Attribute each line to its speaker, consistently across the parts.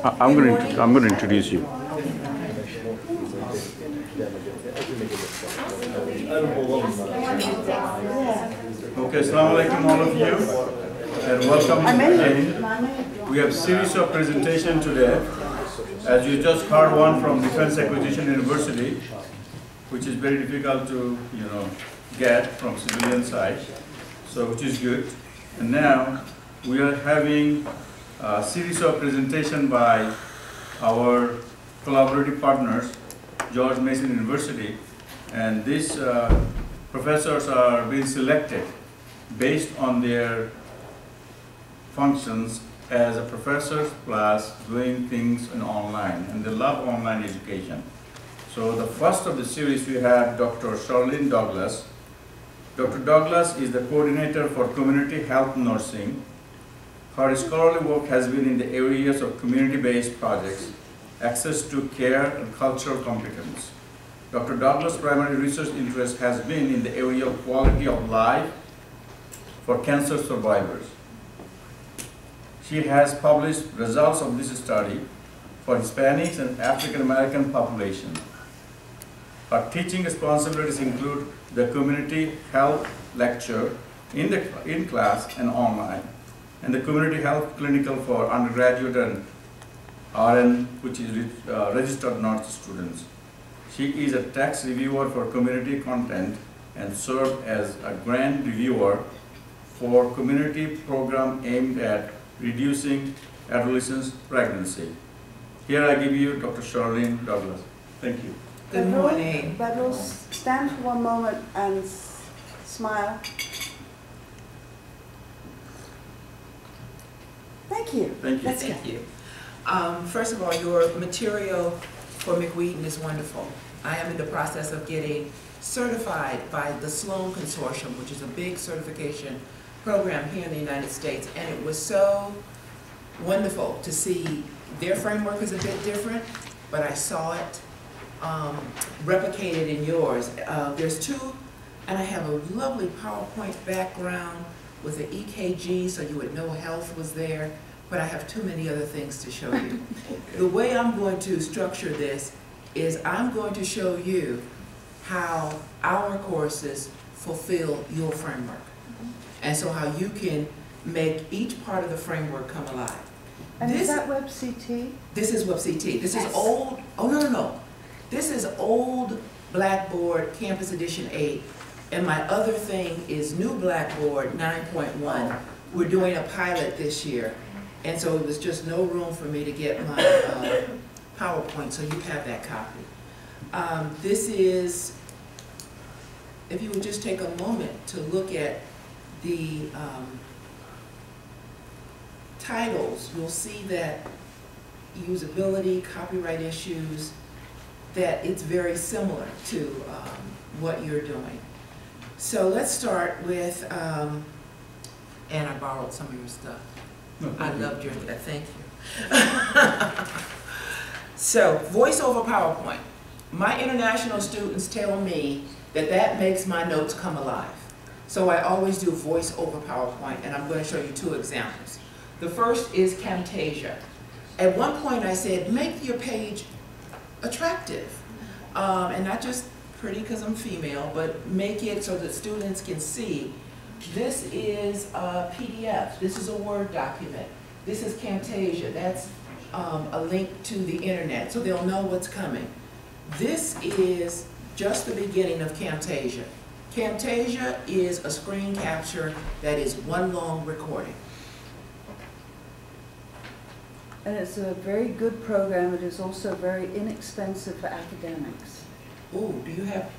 Speaker 1: I'm going to introduce you. Okay, assalamu alaikum all of you, and welcome again. We have a series of presentation today. As you just heard one from Defense Acquisition University, which is very difficult to get from civilian side, so which is good. And now we are having a series of presentation by our collaborative partners, George Mason University, and these professors are being selected based on their functions as a professors plus doing things in online, and they love online education. So the first of the series we have Dr. Charlene Douglas. Dr. Douglas is the coordinator for community health nursing. Her scholarly work has been in the areas of community-based projects, access to care, and cultural competence. Dr. Douglas' primary research interest has been in the area of quality of life for cancer survivors. She has published results of this study for Hispanics and African American population. Her teaching responsibilities include the community health lecture in class and online, and the community health clinical for undergraduate and RN, which is registered nurse students. She is a text reviewer for community content and served as a grant reviewer for community program aimed at reducing adolescent pregnancy. Here I give you Dr. Charlene Douglas. Thank you.
Speaker 2: Good morning.
Speaker 3: Douglas, stand for one moment and smile. Thank you.
Speaker 1: Thank you.
Speaker 2: Thank you. First of all, your material for McWheaton is wonderful. I am in the process of getting certified by the Sloan Consortium, which is a big certification program here in the United States, and it was so wonderful to see their framework is a bit different, but I saw it replicated in yours. There's two, and I have a lovely PowerPoint background with the EKG, so you would know health was there, but I have too many other things to show you. The way I'm going to structure this is I'm going to show you how our courses fulfill your framework, and so how you can make each part of the framework come alive.
Speaker 3: And is that WebCT?
Speaker 2: This is WebCT. This
Speaker 3: yes.
Speaker 2: is old, oh no. This is old Blackboard Campus Edition 8, and my other thing is new Blackboard 9.1. We're doing a pilot this year, and so it was just no room for me to get my PowerPoint, so you have that copy. This is, if you would just take a moment to look at the titles, you'll see that usability, copyright issues, that it's very similar to what you're doing. So let's start with, and I borrowed some of your stuff. I loved your, thank you. So, voice over PowerPoint. My international students tell me that makes my notes come alive. So I always do voice over PowerPoint, and I'm going to show you two examples. The first is Camtasia. At one point I said, make your page attractive, and not just pretty because I'm female, but make it so that students can see. This is a PDF. This is a Word document. This is Camtasia. That's a link to the internet, so they'll know what's coming. This is just the beginning of Camtasia. Camtasia is a screen capture that is one long recording.
Speaker 3: And it's a very good program. It is also very inexpensive for academics.
Speaker 2: Oh, do you have,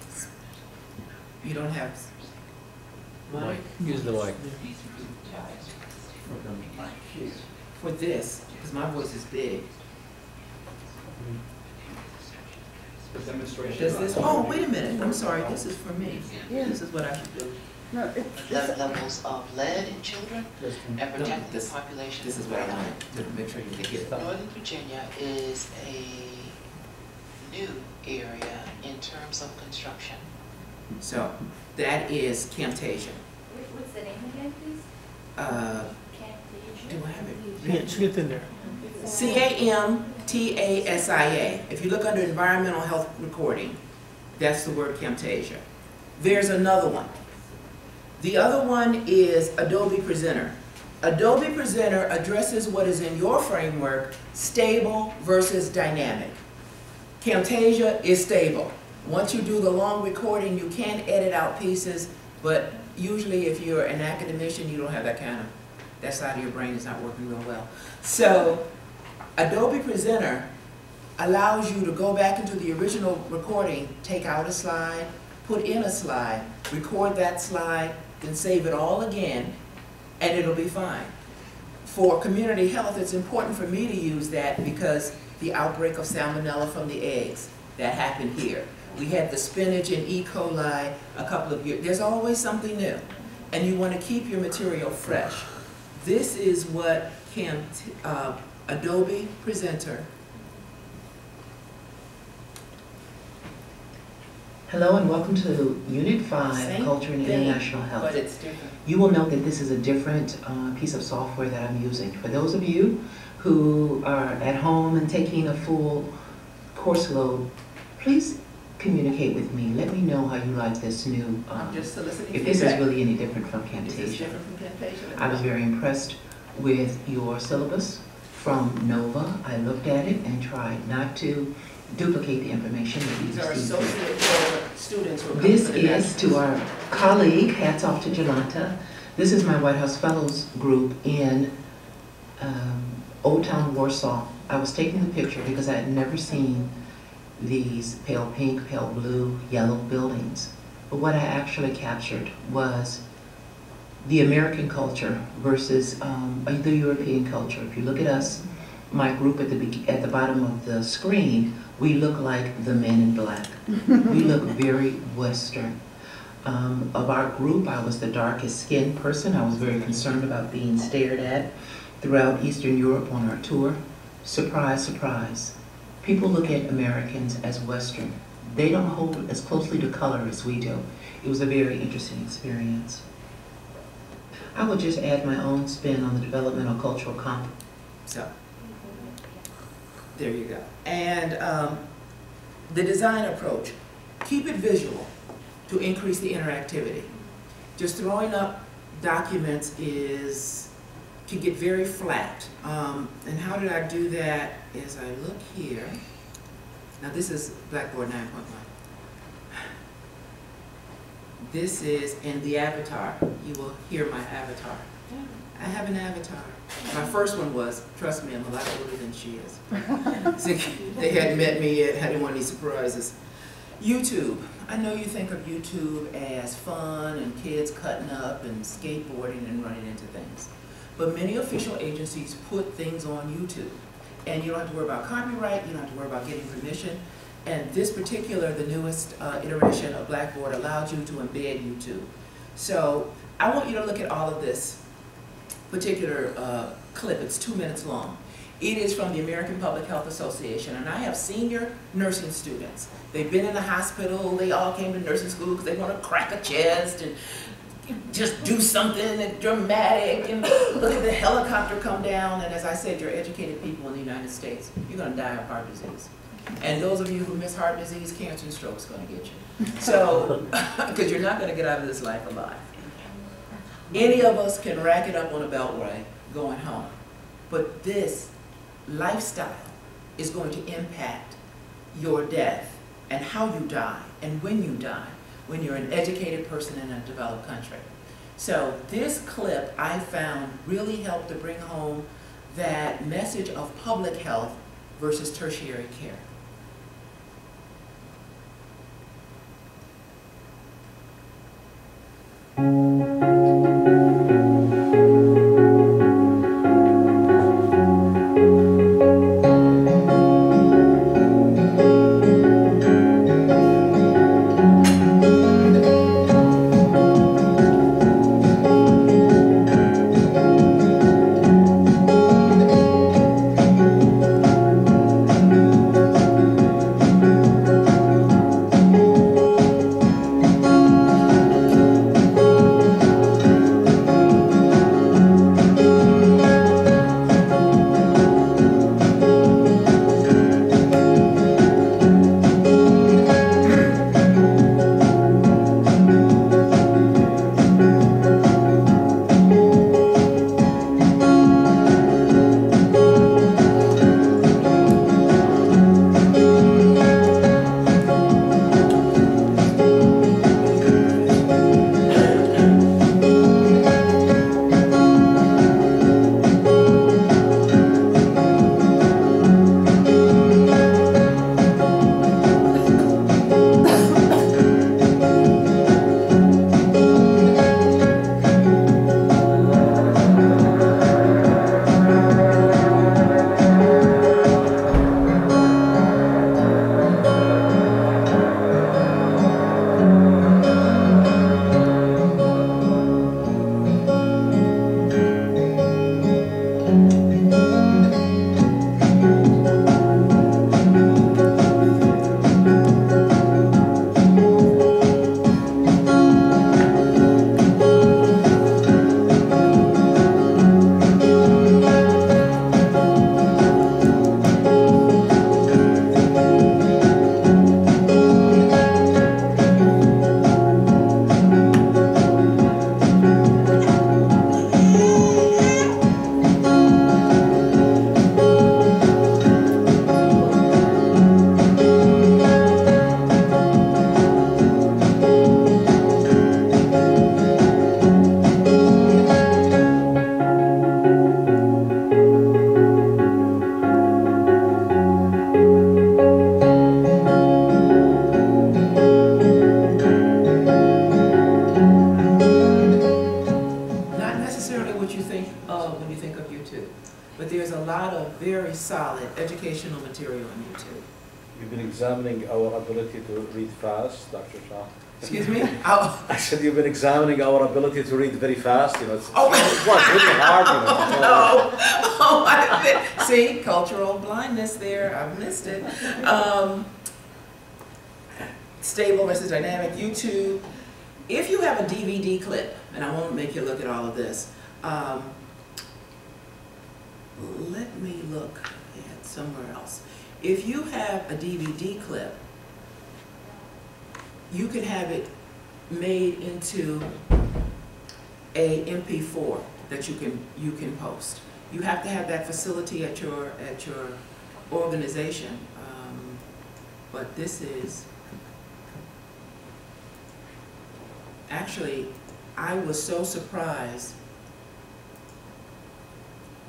Speaker 2: you don't have mic?
Speaker 4: Use the mic.
Speaker 2: For this, because my voice is big. Does this, oh, wait a minute, I'm sorry, this is for me.
Speaker 3: Yeah.
Speaker 2: This is what I should do.
Speaker 3: No,
Speaker 5: levels of lead in children and protect the population.
Speaker 2: This is what I wanted to make sure you can get.
Speaker 5: Northern Virginia is a new area in terms of construction.
Speaker 2: So that is Camtasia.
Speaker 6: What's the name again, please?
Speaker 2: Do I have it?
Speaker 4: Get in there.
Speaker 2: CAMTASIA. If you look under environmental health recording, that's the word Camtasia. There's another one. The other one is Adobe Presenter. Adobe Presenter addresses what is in your framework, stable versus dynamic. Camtasia is stable. Once you do the long recording, you can edit out pieces, but usually if you're an academician, you don't have that side of your brain is not working real well. So Adobe Presenter allows you to go back into the original recording, take out a slide, put in a slide, record that slide, then save it all again, and it'll be fine. For community health, it's important for me to use that because the outbreak of salmonella from the eggs, that happened here. We had the spinach and E. coli a couple of years. There's always something new, and you want to keep your material fresh. This is what Adobe Presenter.
Speaker 6: Hello and welcome to Unit 5,
Speaker 2: Same
Speaker 6: Culture and
Speaker 2: thing,
Speaker 6: International Health.
Speaker 2: But it's different.
Speaker 6: You will note that this is a different piece of software that I'm using. For those of you who are at home and taking a full course load, please communicate with me. Let me know how you like this new,
Speaker 2: I'm just soliciting
Speaker 6: if this is
Speaker 2: feedback.
Speaker 6: really any different from
Speaker 2: Is this
Speaker 6: Camtasia.
Speaker 2: different from Camtasia?
Speaker 6: I was very impressed with your syllabus from NOVA. I looked at it and tried not to duplicate the information that you
Speaker 2: These are
Speaker 6: received.
Speaker 2: associate students who are coming
Speaker 6: This
Speaker 2: for the
Speaker 6: is
Speaker 2: nationals.
Speaker 6: to our colleague, hats off to Jolanta. This is my White House Fellows group in Old Town Warsaw. I was taking the picture because I had never seen these pale pink, pale blue, yellow buildings. But what I actually captured was the American culture versus the European culture. If you look at us, my group at the bottom of the screen, we look like the men in black. We look very Western. Of our group, I was the darkest skinned person. I was very concerned about being stared at throughout Eastern Europe on our tour. Surprise, surprise. People look at Americans as Western. They don't hold as closely to color as we do. It was a very interesting experience. I would just add my own spin on the developmental cultural comp.
Speaker 2: So, there you go. And the design approach, keep it visual to increase the interactivity. Just throwing up documents can get very flat. And how did I do that? As I look here, now this is Blackboard 9.1. This is in the avatar. You will hear my avatar. I have an avatar. My first one was, trust me, I'm a lot older than she is. See, they hadn't met me yet, I didn't want any surprises. YouTube. I know you think of YouTube as fun and kids cutting up and skateboarding and running into things. But many official agencies put things on YouTube. And you don't have to worry about copyright, you don't have to worry about getting permission. And this particular, the newest iteration of Blackboard allows you to embed YouTube. So I want you to look at all of this particular clip. It's 2 minutes long. It is from the American Public Health Association, and I have senior nursing students. They've been in the hospital, they all came to nursing school because they want to crack a chest and just do something dramatic and look at the helicopter come down. And as I said, you're educated people in the United States. You're going to die of heart disease. And those of you who miss heart disease, cancer and stroke is going to get you. So, because you're not going to get out of this life alive. Any of us can rack it up on a beltway going home. But this lifestyle is going to impact your death and how you die and when you die, when you're an educated person in a developed country. So this clip I found really helped to bring home that message of public health versus tertiary care. educational material on YouTube.
Speaker 4: You've been examining our ability to read fast, Dr. Shah.
Speaker 2: Excuse me? Oh.
Speaker 4: I said you've been examining our ability to read very fast. You know, it's,
Speaker 2: Oh.
Speaker 4: it was really hard. You know,
Speaker 2: No. Oh, see, cultural blindness there. I've missed it. Stable versus dynamic, YouTube. If you have a DVD clip, and I won't make you look at all of this, let me look at somewhere else. If you have a DVD clip, you can have it made into a MP4 that you can post. You have to have that facility at your organization. But this is actually, I was so surprised.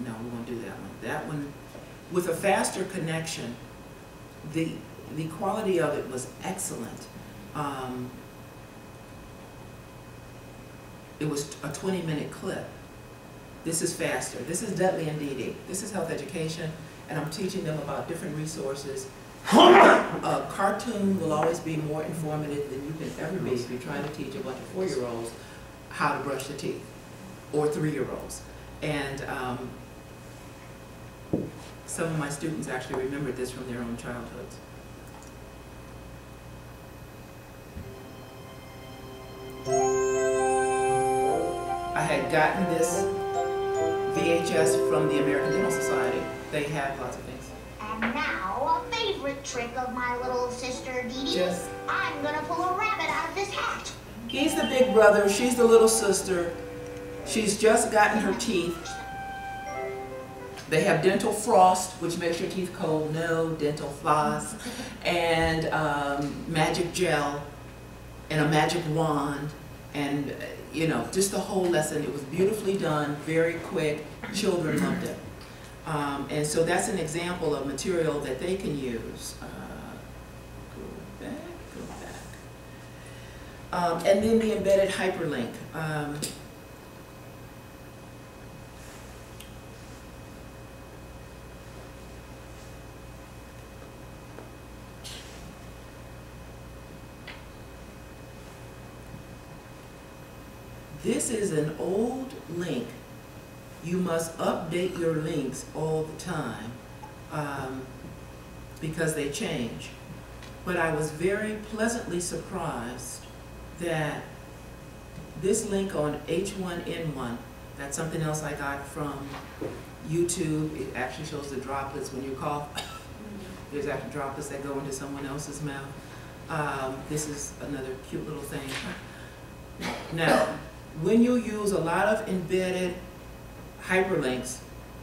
Speaker 2: No, we won't do that one. That one, with a faster connection, the quality of it was excellent. It was a 20-minute clip. This is faster. This is Dudley and Dee Dee. This is health education, and I'm teaching them about different resources. A cartoon will always be more informative than you can ever be if you're trying to teach a bunch of 4-year-olds how to brush their teeth, or 3-year-olds. And some of my students actually remembered this from their own childhoods. I had gotten this VHS from the American Dental Society. They have lots of things.
Speaker 7: And now, a favorite trick of my little sister Dee Dee. I'm gonna pull a rabbit out of this hat.
Speaker 2: He's the big brother, she's the little sister. She's just gotten her teeth. They have dental floss, which makes your teeth cold. No, dental floss. And magic gel, and a magic wand. And you know, just the whole lesson. It was beautifully done, very quick. Children loved it. And so that's an example of material that they can use. Go back. And then the embedded hyperlink. This is an old link. You must update your links all the time because they change. But I was very pleasantly surprised that this link on H1N1, that's something else I got from YouTube. It actually shows the droplets when you cough. There's actually droplets that go into someone else's mouth. This is another cute little thing. Now, when you use a lot of embedded hyperlinks,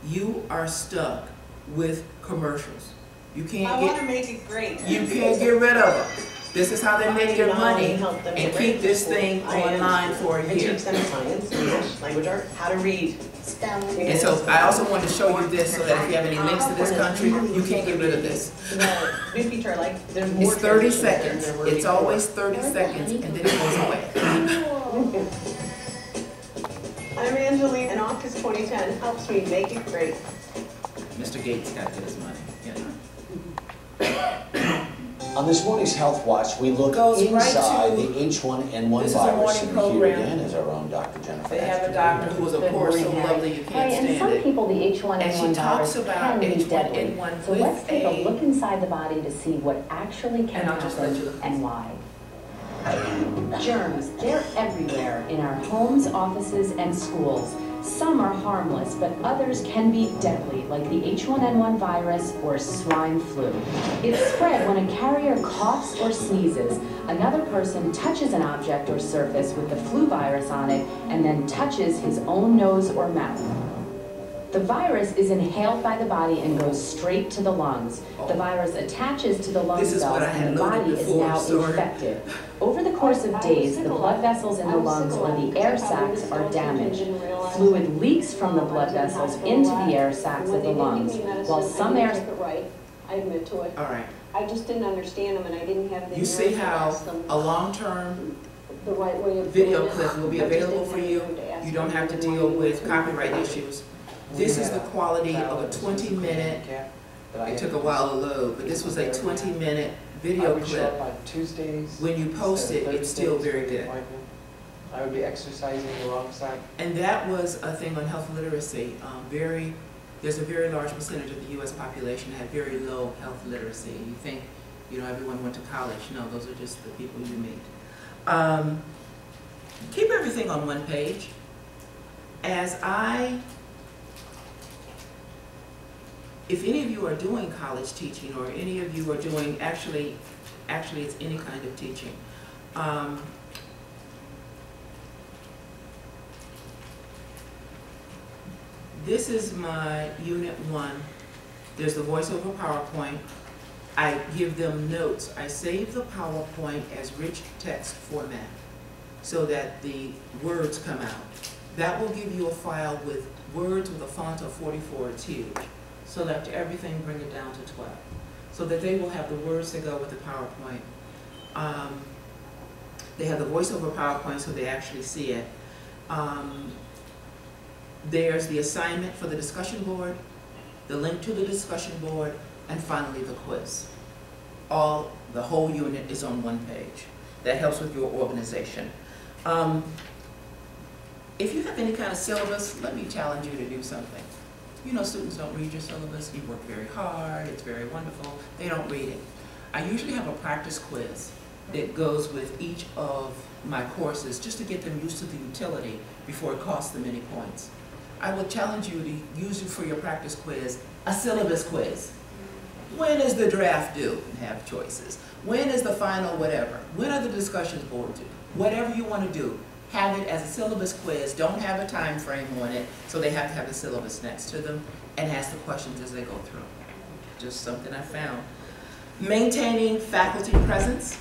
Speaker 2: you are stuck with commercials. You can't
Speaker 8: want to make it great.
Speaker 2: You can't get rid of them. This is how they make their money and keep this thing online for a
Speaker 8: I
Speaker 2: year.
Speaker 8: teach them science, English, language art, how to read.
Speaker 2: And so I also wanted to show you this so that if you have any links to this country, you can't get rid of this.
Speaker 8: The new feature I like, there's more
Speaker 2: It's 30
Speaker 8: transitions than
Speaker 2: seconds.
Speaker 8: there were
Speaker 2: It's
Speaker 8: before.
Speaker 2: always 30 seconds and then it goes away.
Speaker 8: I'm Angeline, and Office 2010 helps me make it great.
Speaker 2: Mr. Gates got his money, you know.
Speaker 9: On this morning's Health Watch, we look
Speaker 2: Goes right
Speaker 9: inside
Speaker 2: to-
Speaker 9: the H1N1
Speaker 2: This is a
Speaker 9: virus.
Speaker 2: morning
Speaker 9: And here
Speaker 2: program.
Speaker 9: again is our own Dr. Jennifer.
Speaker 2: They have a doctor who was, of course, so lovely you
Speaker 10: Right,
Speaker 2: can't
Speaker 10: and some
Speaker 2: stand it.
Speaker 10: people, the H1N1
Speaker 2: And she talks
Speaker 10: virus
Speaker 2: about
Speaker 10: can be deadly.
Speaker 2: H1N1
Speaker 10: So
Speaker 2: with
Speaker 10: let's take a
Speaker 2: a-
Speaker 10: look inside the body to see what actually can
Speaker 2: And I'll just let you
Speaker 10: happen
Speaker 2: look.
Speaker 10: and why. Germs, they're everywhere in our homes, offices, and schools. Some are harmless, but others can be deadly, like the H1N1 virus or swine flu. It's spread when a carrier coughs or sneezes. Another person touches an object or surface with the flu virus on it and then touches his own nose or mouth. The virus is inhaled by the body and goes straight to the lungs. The virus attaches to the lung
Speaker 2: This is what
Speaker 10: cells
Speaker 2: I had
Speaker 10: and the
Speaker 2: loaded
Speaker 10: body is
Speaker 2: before,
Speaker 10: now
Speaker 2: sorry.
Speaker 10: infected. Over the course of days, the blood vessels in the lungs or the air sacs are damaged. Fluid leaks from the blood vessels into the air sacs of the lungs, while some air...
Speaker 8: I admit to it.
Speaker 2: All right.
Speaker 8: I just didn't understand them, and I didn't have the
Speaker 2: You see
Speaker 8: nerve to
Speaker 2: how
Speaker 8: ask them
Speaker 2: a long-term
Speaker 8: the right way of
Speaker 2: video
Speaker 8: doing it.
Speaker 2: clip will be
Speaker 8: I just
Speaker 2: available
Speaker 8: didn't
Speaker 2: for
Speaker 8: have
Speaker 2: you.
Speaker 8: the nerve to ask
Speaker 2: You don't
Speaker 8: them
Speaker 2: have to
Speaker 8: why
Speaker 2: deal
Speaker 8: they
Speaker 2: with
Speaker 8: were
Speaker 2: copyright issues. This is the quality of a 20-minute It took a while to load, but this was a 20-minute video
Speaker 11: I would show up
Speaker 2: clip.
Speaker 11: on Tuesdays.
Speaker 2: When you post
Speaker 11: instead of
Speaker 2: it, it's still
Speaker 11: Thursdays
Speaker 2: very
Speaker 11: for the
Speaker 2: good.
Speaker 11: appointment. I would be exercising alongside.
Speaker 2: And that was a thing on health literacy. There's a very large percentage of the U.S. population that have very low health literacy. You think, everyone went to college. No, those are just the people you meet. Keep everything on one page. If any of you are doing college teaching, or any of you are doing, actually it's any kind of teaching. This is my Unit 1. There's the voiceover PowerPoint. I give them notes. I save the PowerPoint as rich text format so that the words come out. That will give you a file with words with a font of 44. It's huge. Select everything, bring it down to 12. So that they will have the words to go with the PowerPoint. They have the voiceover PowerPoint so they actually see it. There's the assignment for the discussion board, the link to the discussion board, and finally the quiz. The whole unit is on one page. That helps with your organization. If you have any kind of syllabus, let me challenge you to do something. Students don't read your syllabus. You work very hard. It's very wonderful. They don't read it. I usually have a practice quiz that goes with each of my courses just to get them used to the utility before it costs them any points. I will challenge you to use it for your practice quiz, a syllabus quiz. When is the draft due? And have choices. When is the final whatever? When are the discussions board due? Whatever you want to do, have it as a syllabus quiz. Don't have a time frame on it, so they have to have the syllabus next to them, and ask the questions as they go through. Just something I found. Maintaining faculty presence.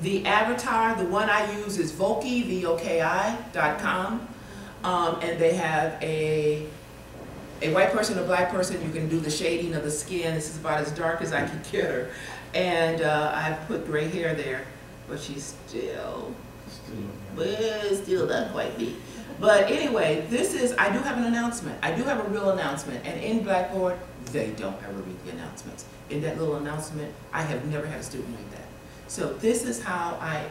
Speaker 2: The avatar, the one I use is Voki, VOKI.com, and they have a white person, a black person. You can do the shading of the skin. This is about as dark as I can get her. And I've put gray hair there, but she's still not quite me. But anyway, I do have an announcement. I do have a real announcement. And in Blackboard, they don't ever read the announcements. In that little announcement, I have never had a student read that. So this is how I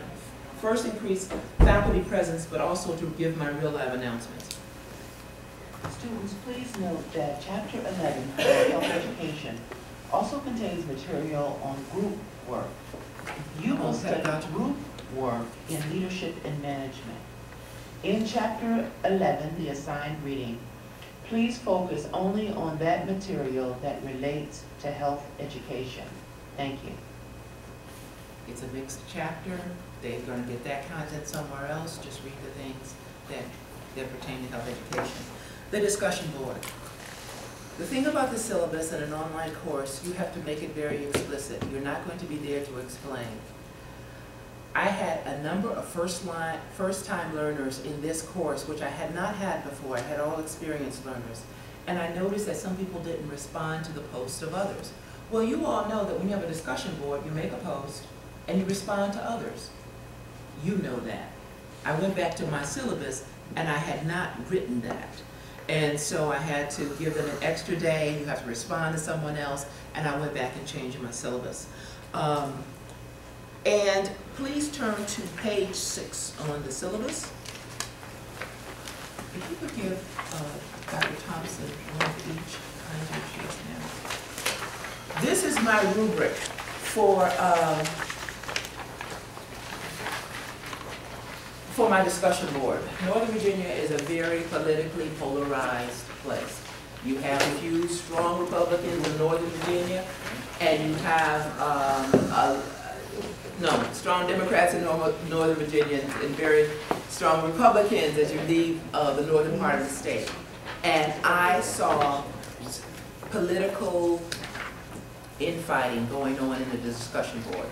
Speaker 2: first increase faculty presence, but also to give my real live announcements.
Speaker 12: Students, please note that Chapter 11 for Health Education also contains material on group work. You will study group work in leadership and management. In Chapter 11, the assigned reading, please focus only on that material that relates to health education. Thank you.
Speaker 2: It's a mixed chapter. They're going to get that content somewhere else. Just read the things that pertain to health education. The discussion board. The thing about the syllabus in an online course, you have to make it very explicit. You're not going to be there to explain. I had a number of first-time learners in this course, which I had not had before. I had all experienced learners. And I noticed that some people didn't respond to the posts of others. Well, you all know that when you have a discussion board, you make a post and you respond to others. You know that. I went back to my syllabus and I had not written that. And so I had to give them an extra day. You have to respond to someone else. And I went back and changed my syllabus. And please turn to page 6 on the syllabus. If you could give Dr. Thompson one of each, I know she has now. This is my rubric for my discussion board. Northern Virginia is a very politically polarized place. You have a few strong Republicans in Northern Virginia, and you have strong Democrats in Northern Virginia and very strong Republicans as you leave the northern part of the state. And I saw political infighting going on in the discussion board.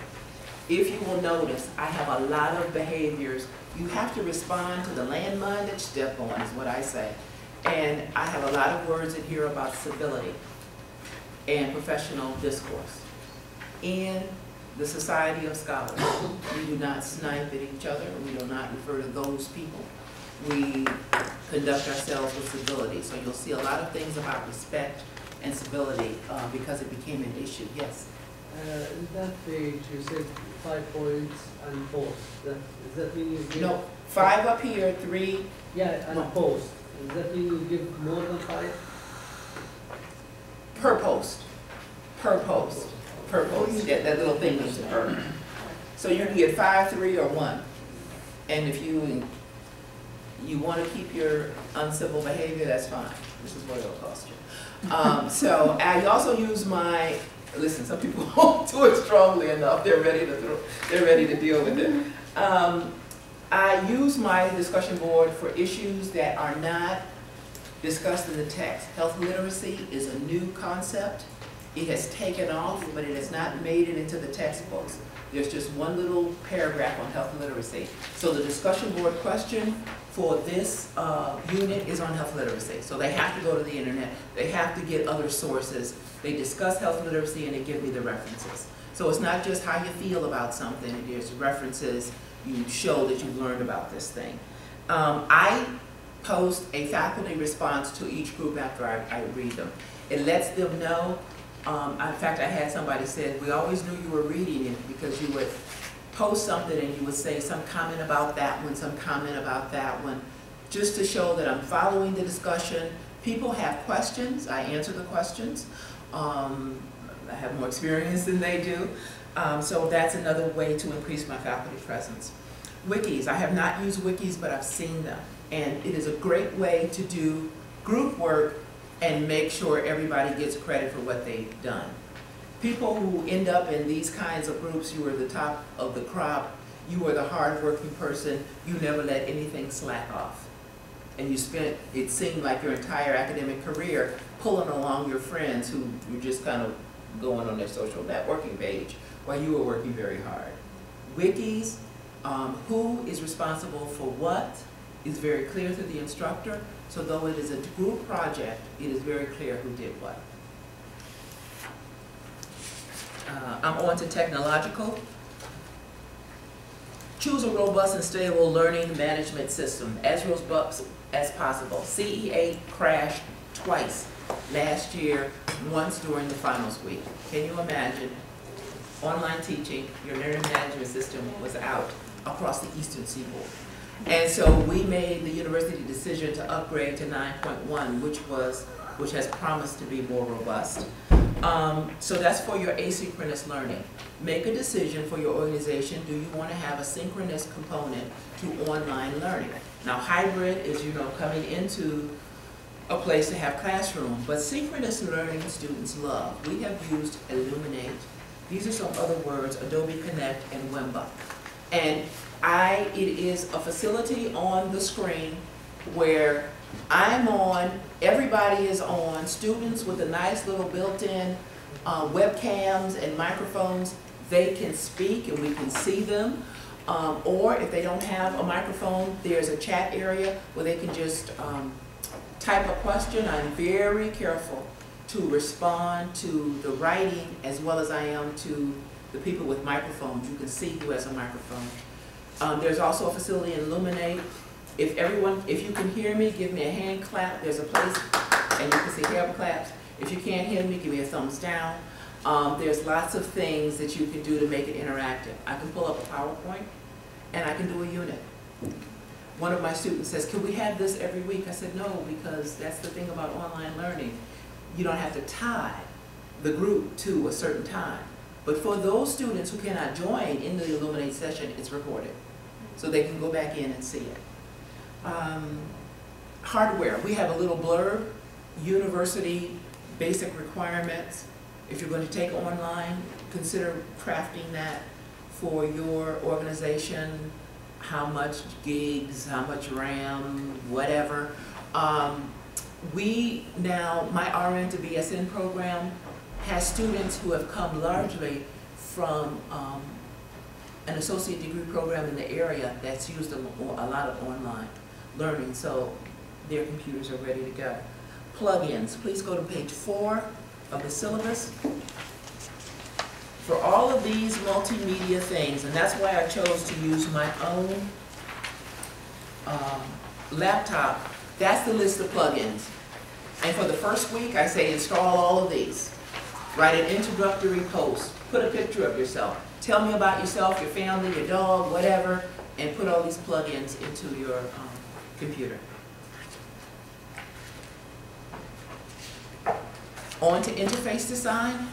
Speaker 2: If you will notice, I have a lot of behaviors. You have to respond to the landmine that you step on, is what I say. And I have a lot of words in here about civility and professional discourse. In the Society of Scholars, we do not snipe at each other. We do not refer to those people. we conduct ourselves with civility. So you'll see a lot of things about respect and civility because it became an issue. Yes?
Speaker 13: In that page, you said 5 points and post. Does that mean you give...
Speaker 2: No, 5 up here, 3.
Speaker 13: Yeah, and post. Does that mean you give more than 5?
Speaker 2: Per post. Per post. Per post. Yeah, that little thing is per. So you can get 5, 3, or 1. And if you want to keep your uncivil behavior, that's fine. This is what it'll cost you. So I also use my, listen, some people won't do it strongly enough. They're ready to deal with it. I use my discussion board for issues that are not discussed in the text. Health literacy is a new concept. It has taken off, but it has not made it into the textbooks. There's just one little paragraph on health literacy. So the discussion board question for this unit is on health literacy. So they have to go to the internet. They have to get other sources. They discuss health literacy and they give me the references. So it's not just how you feel about something. There's references. You show that you've learned about this thing. I post a faculty response to each group after I read them. It lets them know. In fact, I had somebody said, we always knew you were reading it because you would post something and you would say some comment about that one, some comment about that one, just to show that I'm following the discussion. People have questions. I answer the questions. I have more experience than they do. So that's another way to increase my faculty presence. Wikis. I have not used wikis, but I've seen them. And it is a great way to do group work and make sure everybody gets credit for what they've done. People who end up in these kinds of groups, you are the top of the crop, you are the hard-working person, you never let anything slack off. And you spent, it seemed like your entire academic career pulling along your friends who were just kind of going on their social networking page while you were working very hard. Wikis, who is responsible for what is very clear to the instructor. So though it is a group project, it is very clear who did what. I'm on to technological. Choose a robust and stable learning management system as robust as possible. CE8 crashed twice last year, once during the finals week. Can you imagine? Online teaching, your learning management system was out across the Eastern Seaboard. And so we made the university decision to upgrade to 9.1, which has promised to be more robust. So that's for your asynchronous learning. Make a decision for your organization. Do you want to have a synchronous component to online learning? Now hybrid is, coming into a place to have classroom, but synchronous learning students love. We have used Illuminate. These are some other words, Adobe Connect and Wimba. And it is a facility on the screen where I'm on, everybody is on, students with a nice little built-in webcams and microphones, they can speak and we can see them. Or if they don't have a microphone, there's a chat area where they can just type a question. I'm very careful to respond to the writing as well as I am to the people with microphones. You can see who has a microphone. There's also a facility in Illuminate. If you can hear me, give me a hand clap. There's a place, and you can see hand claps. If you can't hear me, give me a thumbs down. There's lots of things that you can do to make it interactive. I can pull up a PowerPoint, and I can do a unit. One of my students says, can we have this every week? I said, no, because that's the thing about online learning. You don't have to tie the group to a certain time. But for those students who cannot join in the Illuminate session, it's recorded. So they can go back in and see it. Hardware, we have a little blurb, university basic requirements. If you're going to take online, consider crafting that for your organization. How much gigs, how much RAM, whatever. My RN to BSN program has students who have come largely from an associate degree program in the area that's used a lot of online learning, so their computers are ready to go. Plugins, please go to page 4 of the syllabus. For all of these multimedia things, and that's why I chose to use my own laptop, that's the list of plugins. And for the first week, I say install all of these. Write an introductory post, put a picture of yourself. Tell me about yourself, your family, your dog, whatever, and put all these plugins into your computer. On to interface design.